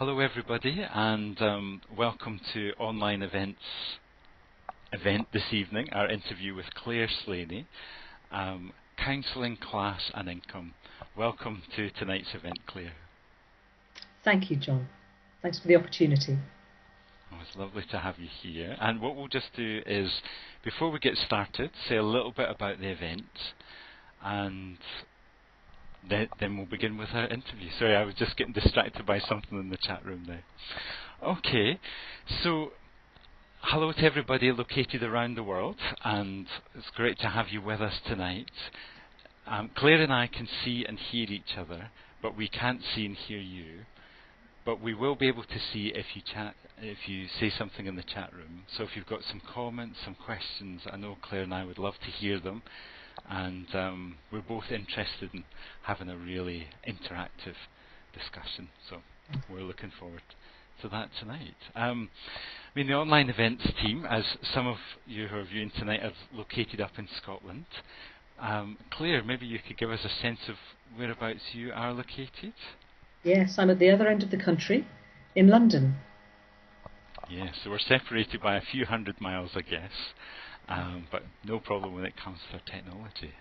Hello everybody, and welcome to online event this evening, our interview with Clare Slaney, Counselling, Class and Income. Welcome to tonight's event, Clare. Thank you, John. Thanks for the opportunity. Oh, it's lovely to have you here. And what we'll just do is, before we get started, say a little bit about the event, and then we'll begin with our interview. Sorry, I was just getting distracted by something in the chat room there. Okay, so hello to everybody located around the world, and it's great to have you with us tonight. Clare and I can see and hear each other, but we can't see and hear you. But we will be able to see if you say something in the chat room. So if you've got some comments, some questions, I know Clare and I would love to hear them. And we're both interested in having a really interactive discussion, so we're looking forward to that tonight. The online events team, as some of you who are viewing tonight, are located up in Scotland. Clare, maybe you could give us a sense of whereabouts you are located? Yes, I'm at the other end of the country, in London. Yes, so we're separated by a few hundred miles, I guess. But no problem when it comes to our technology.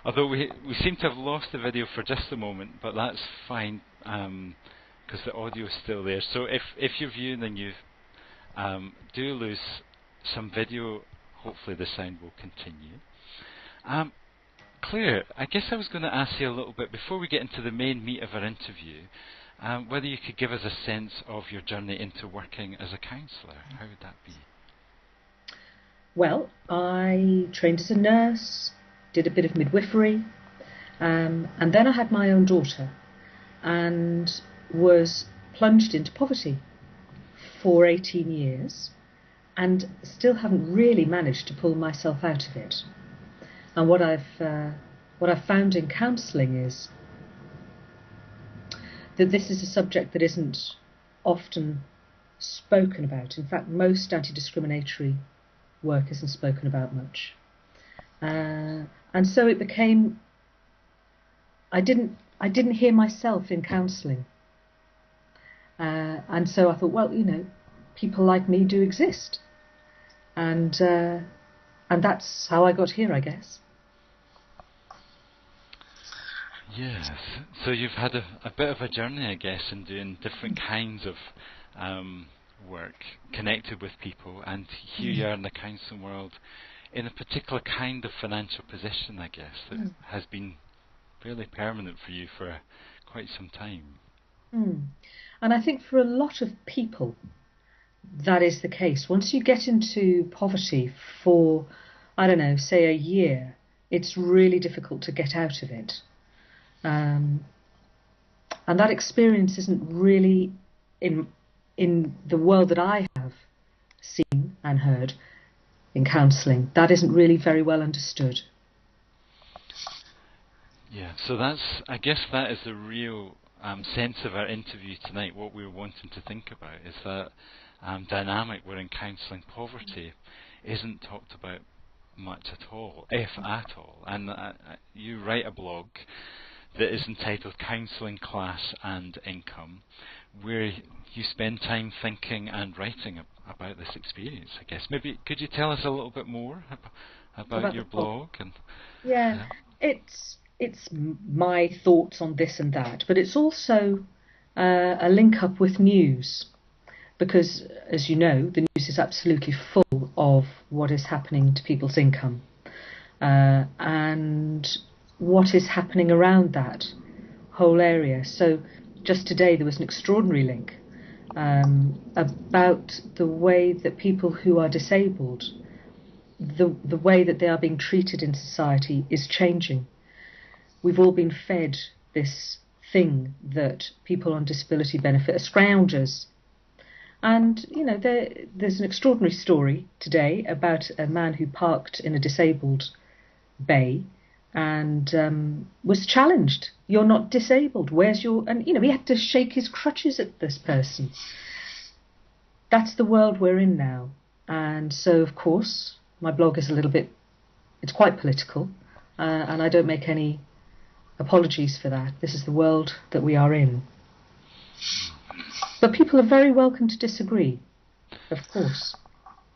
Although we seem to have lost the video for just a moment, but that's fine because the audio is still there. So if you're viewing and you do lose some video, hopefully the sound will continue. Clare, I guess I was going to ask you a little bit, before we get into the main meat of our interview, whether you could give us a sense of your journey into working as a counsellor. How would that be? Well, I trained as a nurse, did a bit of midwifery, and then I had my own daughter and was plunged into poverty for 18 years and still haven't really managed to pull myself out of it. And what I've found in counselling is that this is a subject that isn't often spoken about. In fact, most anti-discriminatory work isn't spoken about much, and so it became. I didn't hear myself in counselling, and so I thought, well, people like me do exist, and that's how I got here, I guess. Yes, so you've had a bit of a journey, I guess, in doing different kinds of work connected with people, and here you are in the counselling world in a particular kind of financial position, I guess, that has been fairly permanent for you for quite some time. And I think for a lot of people that is the case. Once you get into poverty for, I don't know, say a year, it's really difficult to get out of it. And that experience isn't really in the world that I have seen and heard in counselling. That isn't really very well understood. Yeah, so I guess that is the real sense of our interview tonight. What we were wanting to think about is that dynamic where in counselling poverty isn't talked about much at all, if at all. And you write a blog that is entitled Counselling, Class and Income, where you spend time thinking and writing about this experience, I guess. Maybe could you tell us a little bit more about your blog? Yeah, it's my thoughts on this and that, but it's also a link up with news, because, as you know, the news is absolutely full of what is happening to people's income and what is happening around that whole area. So just today there was an extraordinary link about the way that people who are disabled, the way that they are being treated in society is changing. We've all been fed this thing that people on disability benefit are scroungers. And, there's an extraordinary story today about a man who parked in a disabled bay and was challenged. You're not disabled. Where's your... And, he had to shake his crutches at this person. That's the world we're in now. And so, of course, my blog is it's quite political, and I don't make any apologies for that. This is the world that we are in. But people are very welcome to disagree, of course.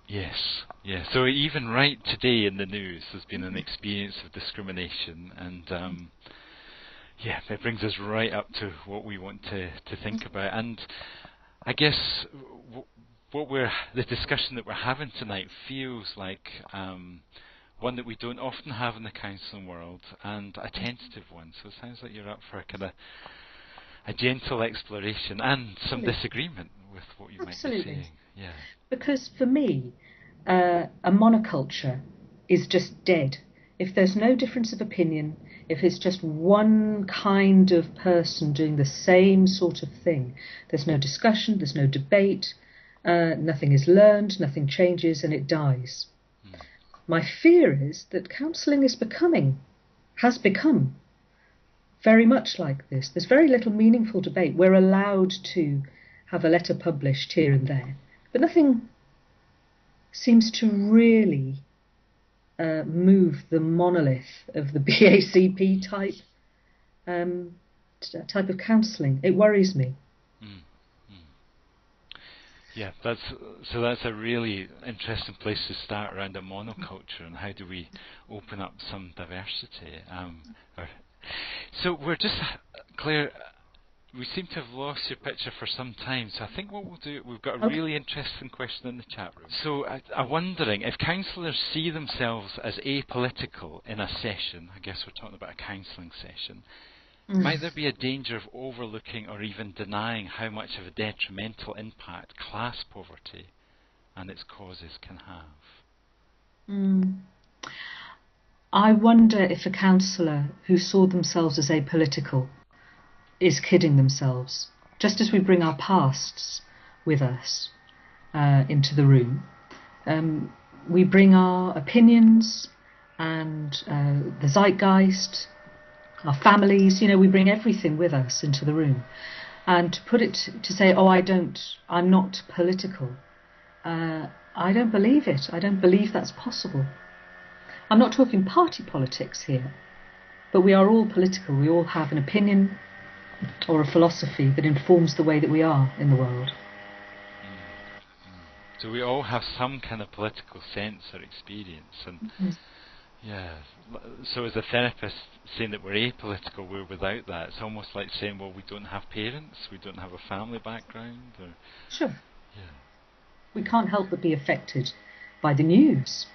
Yes, yes. So even right today in the news, there's been an experience of discrimination, and yeah, it brings us right up to what we want to think about. And I guess the discussion that we're having tonight feels like one that we don't often have in the counselling world, and a tentative one. So it sounds like you're up for a gentle exploration and some disagreement with what you might be saying. Yeah. Because for me, a monoculture is just dead. If there's no difference of opinion, if it's just one kind of person doing the same sort of thing, there's no discussion, there's no debate, nothing is learned, nothing changes, and it dies. My fear is that counselling has become very much like this. There's very little meaningful debate. We're allowed to have a letter published here and there, but nothing seems to really move the monolith of the BACP type of counselling. It worries me. Yeah, that's a really interesting place to start around a monoculture, and how do we open up some diversity. So we're just, Claire, we seem to have lost your picture for some time, so I think what we'll do, we've got a really interesting question in the chat room. So I'm wondering, if counsellors see themselves as apolitical in a session, I guess we're talking about a counselling session, might there be a danger of overlooking or even denying how much of a detrimental impact class poverty and its causes can have? I wonder if a counsellor who saw themselves as apolitical is kidding themselves. Just as we bring our pasts with us into the room, we bring our opinions and the zeitgeist, our families, we bring everything with us into the room. And to say, I'm not political, I don't believe it. I don't believe that's possible. I'm not talking party politics here, but we are all political. We all have an opinion or a philosophy that informs the way that we are in the world. So we all have some kind of political sense or experience, and yeah. So as a therapist, saying that we're apolitical, we're without that, it's almost like saying, well, we don't have parents, we don't have a family background. Or sure. Yeah. We can't help but be affected by the news.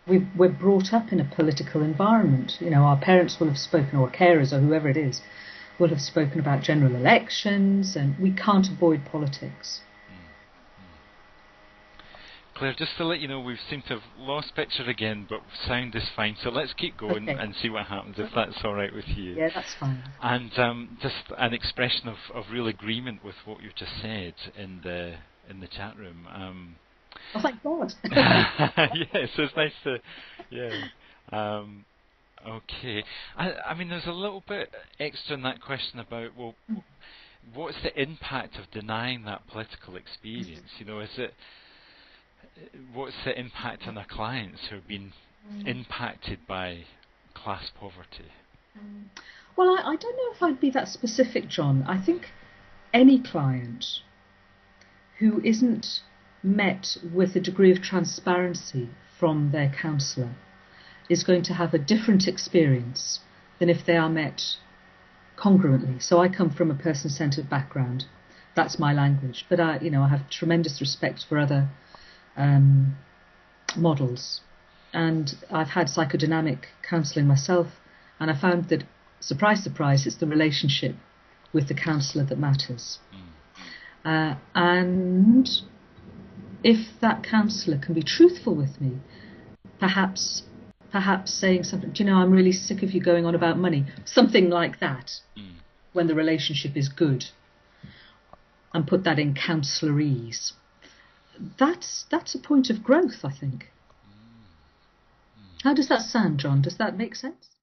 We're brought up in a political environment. Our parents will have spoken, or carers, or whoever it is, will have spoken about general elections, and we can't avoid politics. Claire, just to let you know, we seem to have lost picture again, but sound is fine, so let's keep going and see what happens, if that's all right with you. Yeah, that's fine. And just an expression of real agreement with what you've just said in the chat room. Oh, thank God. Yeah, so it's nice to, yeah. Okay. I mean, there's a little bit extra in that question about, well, what's the impact of denying that political experience? What's the impact on our clients who have been impacted by class poverty? Well, I don't know if I'd be that specific, John. I think any client who isn't met with a degree of transparency from their counsellor is going to have a different experience than if they are met congruently. So I come from a person-centred background. That's my language. But I have tremendous respect for other models. And I've had psychodynamic counselling myself, and I found that, surprise, surprise, it's the relationship with the counsellor that matters. And if that counsellor can be truthful with me, perhaps saying something, I'm really sick of you going on about money, something like that, when the relationship is good, and put that in counselorese, that's a point of growth, I think. How does that sound, John? Does that make sense?